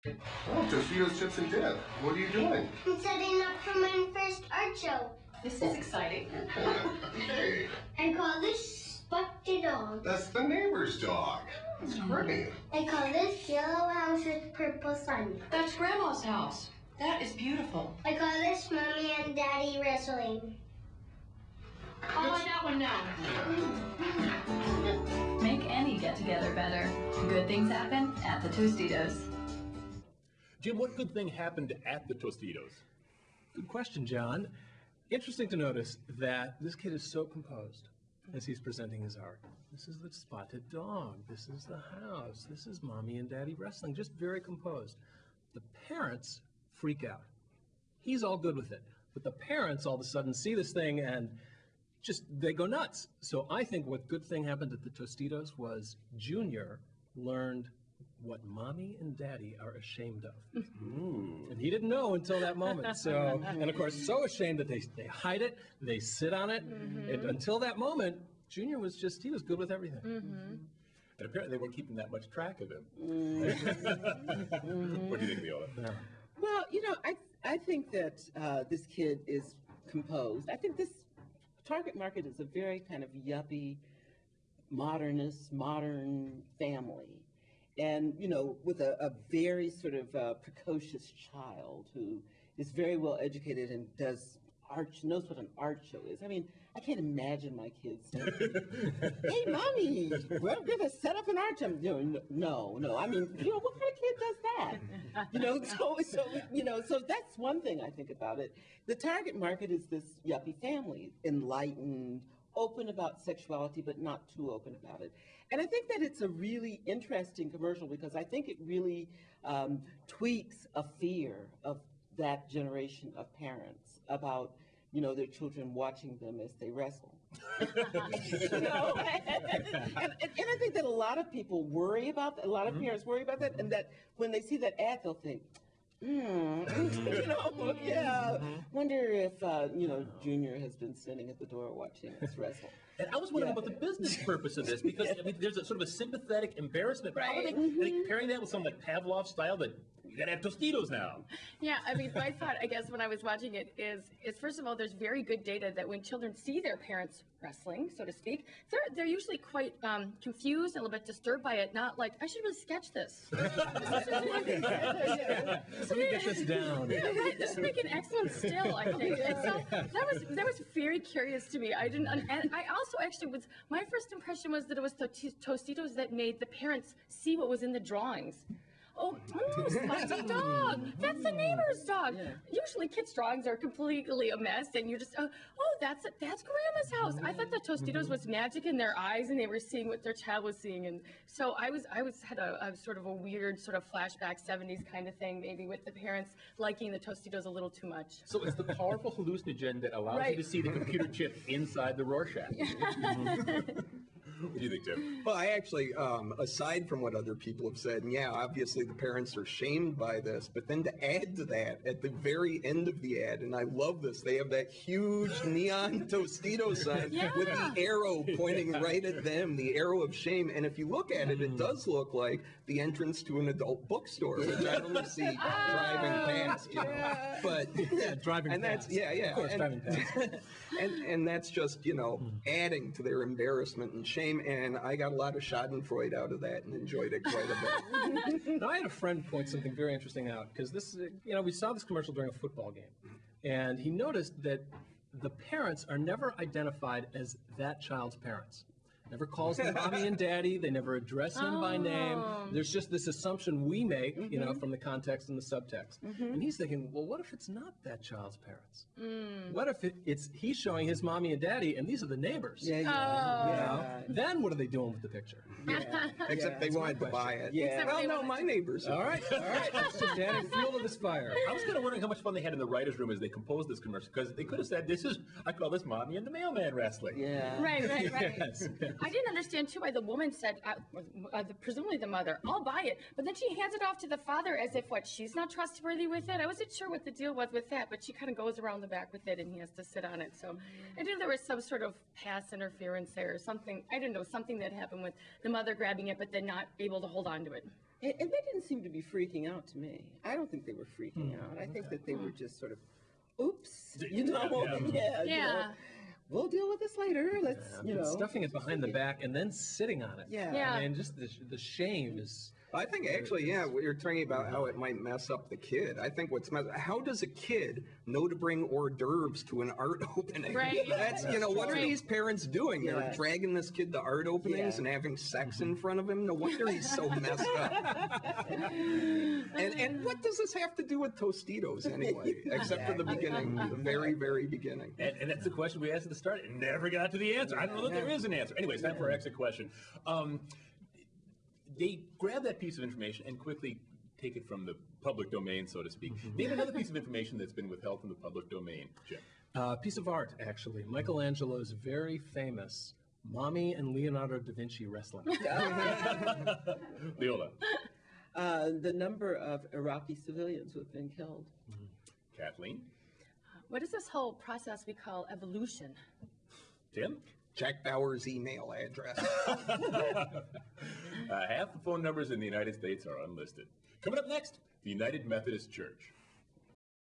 Oh, Tostitos, chips, and dip. What are you doing? I'm setting up for my first art show. This is exciting. Hey. I call this Spotted Dog. That's the neighbor's dog. That's great. I call this Yellow House with Purple Sun. That's Grandma's house. That is beautiful. I call this Mommy and Daddy Wrestling. I'll like that one now. Make any get-together better. Good things happen at the Tostitos. Jim, what good thing happened at the Tostitos? Good question, John. Interesting to notice that this kid is so composed as he's presenting his art. This is the spotted dog. This is the house. This is Mommy and Daddy wrestling. Just very composed. The parents freak out. He's all good with it. But the parents all of a sudden see this thing and just, they go nuts. So I think what good thing happened at the Tostitos was Junior learned what Mommy and Daddy are ashamed of. And he didn't know until that moment. So, and of course, so ashamed that they hide it, they sit on it. And until that moment, Junior was just, he was good with everything. And apparently they weren't keeping that much track of him. What do you think, Leola? Yeah. Well, you know, I think that this kid is composed. I think this target market is a very kind of yuppie, modernist, modern family. And, you know, with a very sort of precocious child who is very well educated and does art, knows what an art show is. I mean, I can't imagine my kids saying, hey, Mommy, we're going to set up an art show. No. I mean, you know, what kind of kid does that? You know, so that's one thing I think about it. The target market is this yuppie family, enlightened, open about sexuality, but not too open about it. And I think that it's a really interesting commercial because I think it really tweaks a fear of that generation of parents about, you know, their children watching them as they wrestle. You know? And I think that a lot of people worry about that, a lot of parents worry about that, and that when they see that ad, they'll think, you know, yeah. Wonder if, you know, Junior has been sitting at the door watching us wrestle. And I was wondering about the business purpose of this, because I mean, there's a sort of a sympathetic embarrassment. But how are they pairing that with something like Pavlov style that you gotta have Tostitos now? Yeah, I mean, my thought, I guess, when I was watching it is first of all, there's very good data that when children see their parents wrestling, so to speak, they're usually quite confused and a little bit disturbed by it. Not like, I should really sketch this. Let me get this down. Yeah, right. This would make an excellent still, I think. And so that was very curious to me. I didn't, and I also actually was. My first impression was that it was Tostitos that made the parents see what was in the drawings. Oh, spotty dog. That's the neighbor's dog. Yeah. Usually kids' drawings are completely a mess, and you're just, oh, that's Grandma's house. I thought the Tostitos was magic in their eyes, and they were seeing what their child was seeing, and so I had a sort of a weird sort of flashback 70s kind of thing, maybe with the parents liking the Tostitos a little too much. So it's the powerful hallucinogen that allows you to see the computer chip inside the Rorschach. What do you think, Tim? Well, I actually, aside from what other people have said, and yeah, obviously the parents are shamed by this, but then to add to that, at the very end of the ad, and I love this, they have that huge neon Tostito sign with the arrow pointing right at them, the arrow of shame. And if you look at it, it does look like the entrance to an adult bookstore, which I only see driving past, you know. But driving and past. That's, of course, driving past. and that's just, you know, adding to their embarrassment and shame. And I got a lot of schadenfreude out of that and enjoyed it quite a bit. Now, I had a friend point something very interesting out, because this, you know, we saw this commercial during a football game, and he noticed that the parents are never identified as that child's parents. Never calls them Mommy and Daddy. They never address him by name. There's just this assumption we make, you know, from the context and the subtext. And he's thinking, well, what if it's not that child's parents? What if it's he's showing his Mommy and Daddy, and these are the neighbors? You know? Then what are they doing with the picture? Except they wanted to buy it. Well, no, my neighbors. All right. So Daddy, fuel to this fire. I was kind of wondering how much fun they had in the writer's room as they composed this commercial, because they could have said, I call this Mommy and the Mailman wrestling. Right. Yes. I didn't understand, too, why the woman said, presumably the mother, I'll buy it. But then she hands it off to the father as if, she's not trustworthy with it? I wasn't sure what the deal was with that, but she kind of goes around the back with it, and he has to sit on it. So I knew there was some sort of past interference there or something. I didn't know, something that happened with the mother grabbing it, but then not able to hold on to it. And they didn't seem to be freaking out to me. I don't think they were freaking out. I think that they were just sort of, oops, you know, yeah. You know, we'll deal with this later. Let's, you know. Stuffing it behind the back and then sitting on it. Yeah. And just the shame is. I think actually, yeah, what you're talking about how it might mess up the kid. I think how does a kid know to bring hors d'oeuvres to an art opening? Right. That's, you know, what are these parents doing? Yeah. They're dragging this kid to art openings and having sex in front of him? No wonder he's so messed up. And what does this have to do with Tostitos anyway? Except for the beginning, the very, very beginning. And that's the question we asked at the start and never got to the answer. I don't know that there is an answer. Anyway, it's time for our exit question. They grab that piece of information and quickly take it from the public domain, so to speak. Name another piece of information that's been withheld from the public domain, Jim. Piece of art, actually. Michelangelo's very famous Mommy and Leonardo da Vinci wrestling. Leola. The number of Iraqi civilians who have been killed. Kathleen. What is this whole process we call evolution? Tim. Jack Bauer's email address. Half the phone numbers in the United States are unlisted. Coming up next, the United Methodist Church.